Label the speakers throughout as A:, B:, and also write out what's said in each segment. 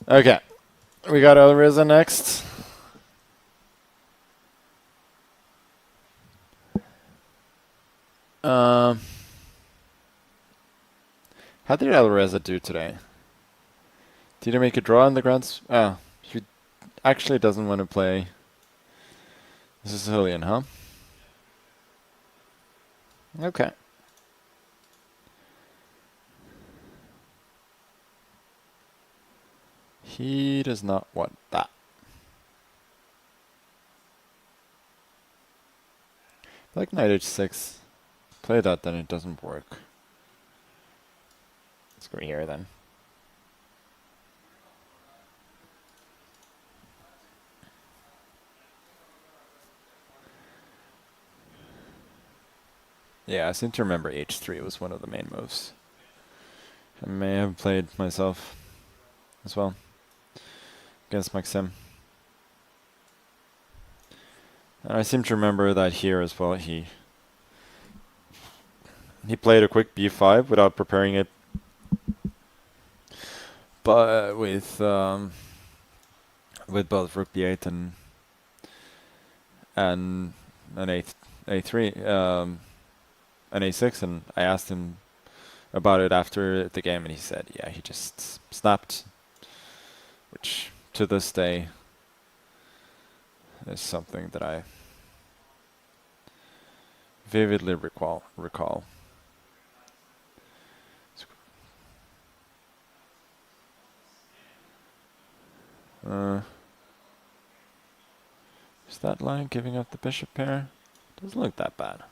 A: Okay, we got Alireza next. How did Alireza do today? Did he make a draw in the Grand? Oh, he actually doesn't want to play Sicilian, huh? Okay. He does not want that. Like knight h6. Play that, then it doesn't work. Let's go here then. Yeah, I seem to remember h3 was one of the main moves. I may have played myself as well against Maxim. And I seem to remember that here as well he played a quick b5 without preparing it, but with both rook b8 and an a3 an a6, and I asked him about it after the game, and he said, yeah, he just snapped, which to this day is something that I vividly recall. Is that line giving up the bishop pair? Doesn't look that bad.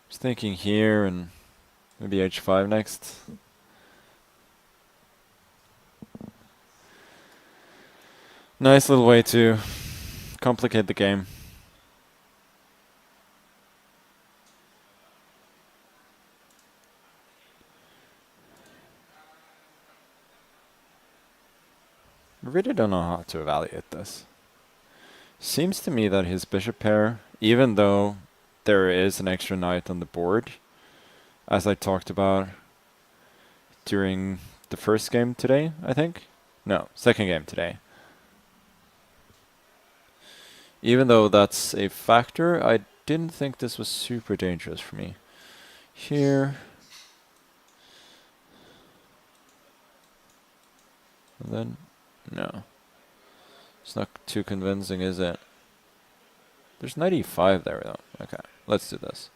A: Just thinking here and maybe h5 next. Nice little way to complicate the game. I really don't know how to evaluate this. Seems to me that his bishop pair, even though there is an extra knight on the board, as I talked about during the first game today, I think? No, second game today. Even though that's a factor, I didn't think this was super dangerous for me. Here. And then, no. It's not too convincing, is it? There's knight e5 there, though. Okay, let's do this.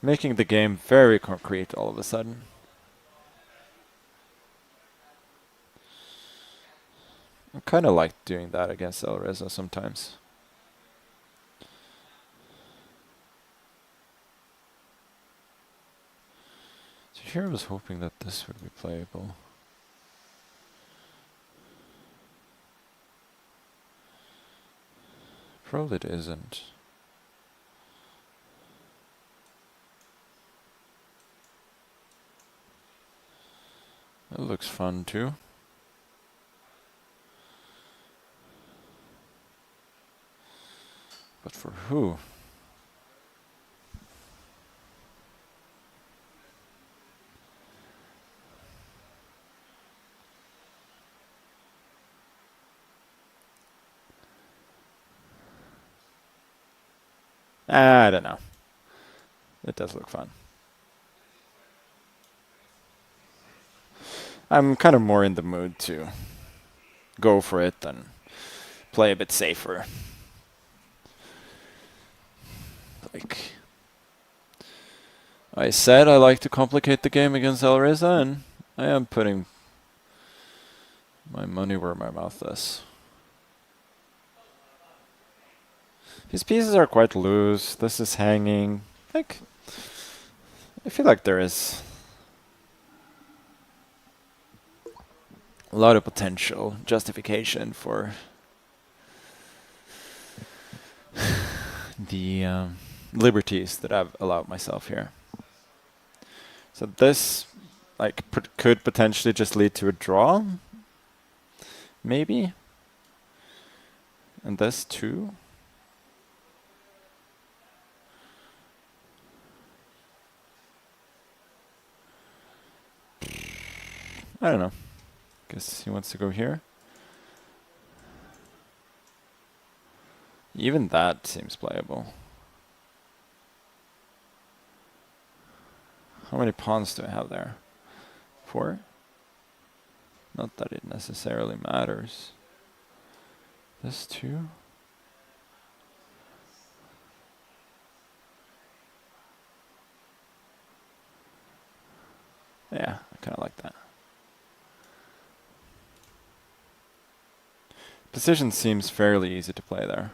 A: Making the game very concrete all of a sudden. I kind of like doing that against Alireza sometimes. So here I was hoping that this would be playable. Probably it isn't. That looks fun too. But for who? I don't know. It does look fun. I'm kind of more in the mood to go for it than play a bit safer. Like I said, I like to complicate the game against Alireza, and I am putting my money where my mouth is. These pieces are quite loose. This is hanging. Like, I feel like there is a lot of potential justification for the liberties that I've allowed myself here. So this, like, could potentially just lead to a draw, maybe. And this too. I don't know. Guess he wants to go here. Even that seems playable. How many pawns do I have there? 4? Not that it necessarily matters. This 2? Yeah, I kind of like that. Position seems fairly easy to play there.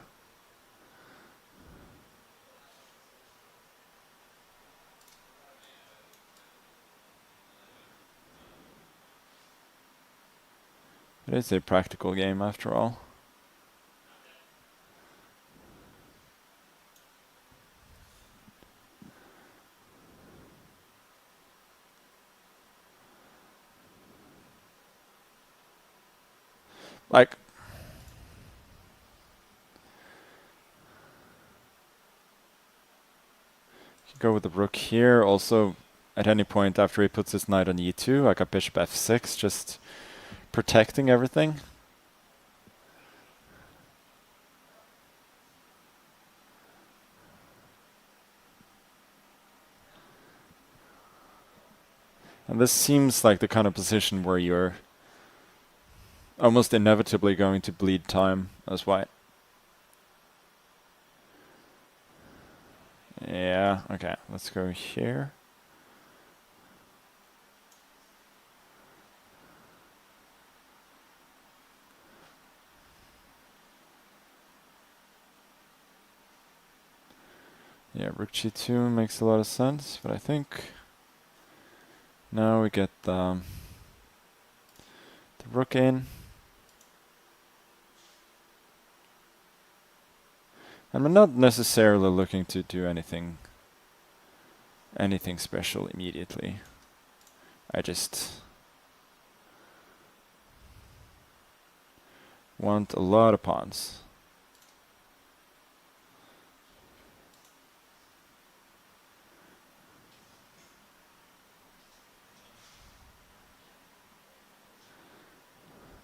A: It is a practical game after all. Like, you go with the rook here. Also, at any point after he puts his knight on e2, like a bishop f6, just protecting everything. And this seems like the kind of position where you're almost inevitably going to bleed time as white. Yeah, okay, let's go here. Yeah, rook g2 makes a lot of sense, but I think now we get the rook in. And I'm not necessarily looking to do anything special immediately. I just want a lot of pawns.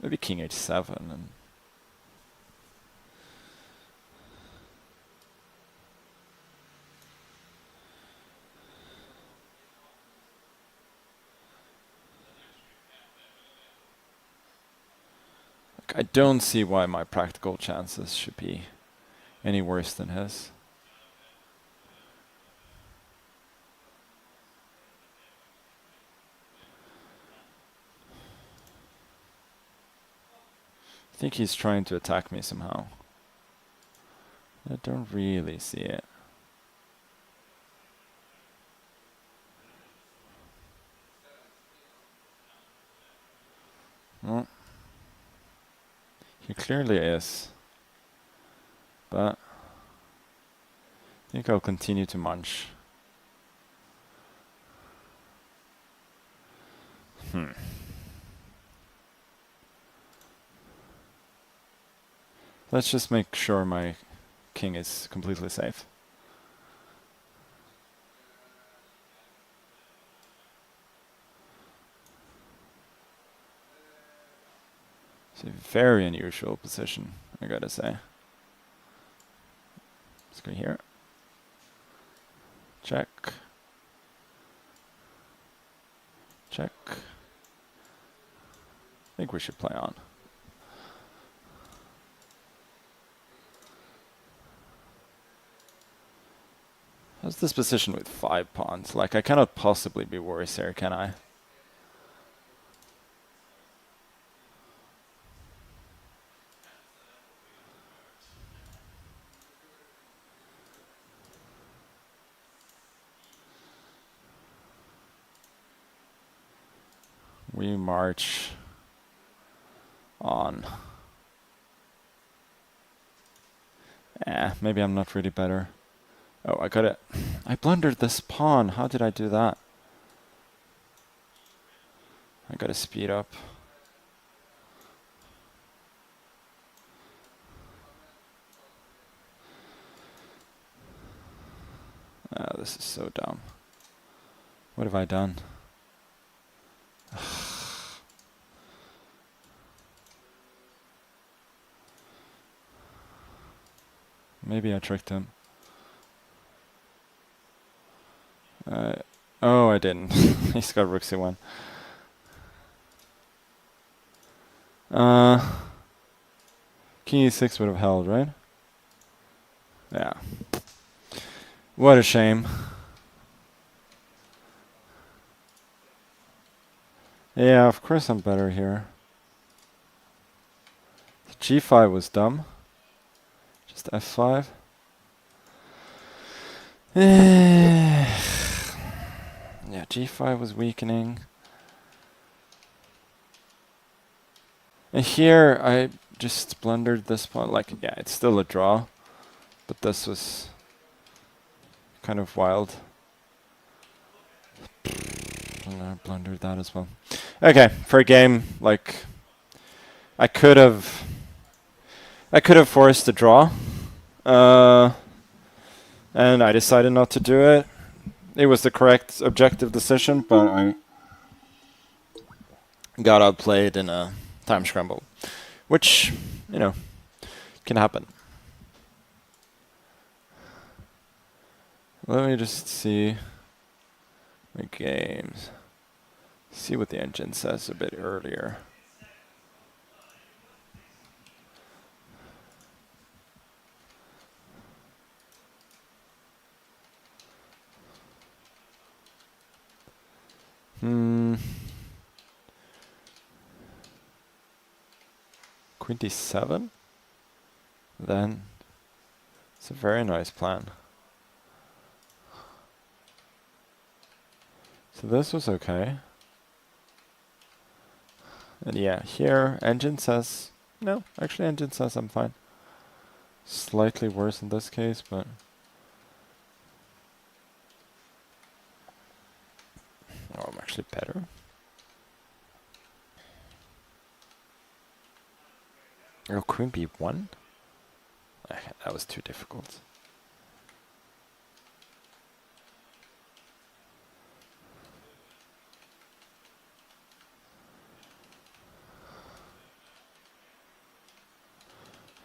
A: Maybe king h7 and I don't see why my practical chances should be any worse than his. I think he's trying to attack me somehow. I don't really see it. Well, he clearly is. But I think I'll continue to munch. Let's just make sure my king is completely safe. It's a very unusual position, I gotta say. Let's go here. Check. Check. I think we should play on. How's this position with 5 pawns? Like, I cannot possibly be worse here, can I? We march on. Maybe I'm not really better. Oh, I got it. I blundered this pawn. How did I do that? I gotta speed up. Oh, this is so dumb. What have I done? Maybe I tricked him. Oh, I didn't. He's got rook c1. King e6 would have held, right? Yeah. What a shame. Yeah, of course I'm better here. G5 was dumb. Just f5. Yeah, g5 was weakening. And here I just blundered this pawn. Like, yeah, it's still a draw, but this was kind of wild. And I blundered that as well. Okay, for a game, like, I could have forced a draw, and I decided not to do it. It was the correct objective decision, but I got outplayed in a time scramble, which, you know, can happen. Let me just see my games. See what the engine says a bit earlier. Queen d7? Then it's a very nice plan. So this was okay. And yeah, here engine says, no, actually engine says I'm fine. Slightly worse in this case, but oh, I'm actually better. Oh, queen b1? Okay, that was too difficult.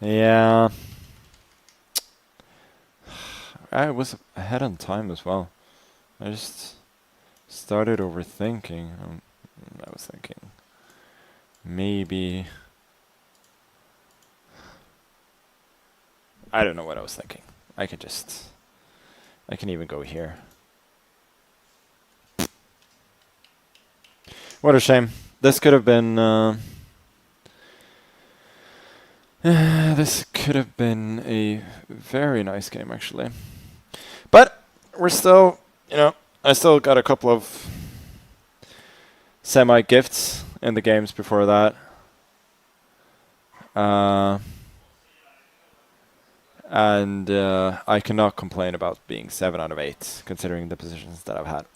A: Yeah. I was ahead on time as well. I just started overthinking. I was thinking maybe... I don't know what I was thinking. I can even go here. What a shame. This could have been... this could have been a very nice game, actually. But we're still, you know, I still got a couple of semi-gifts in the games before that. And I cannot complain about being 7 out of 8, considering the positions that I've had.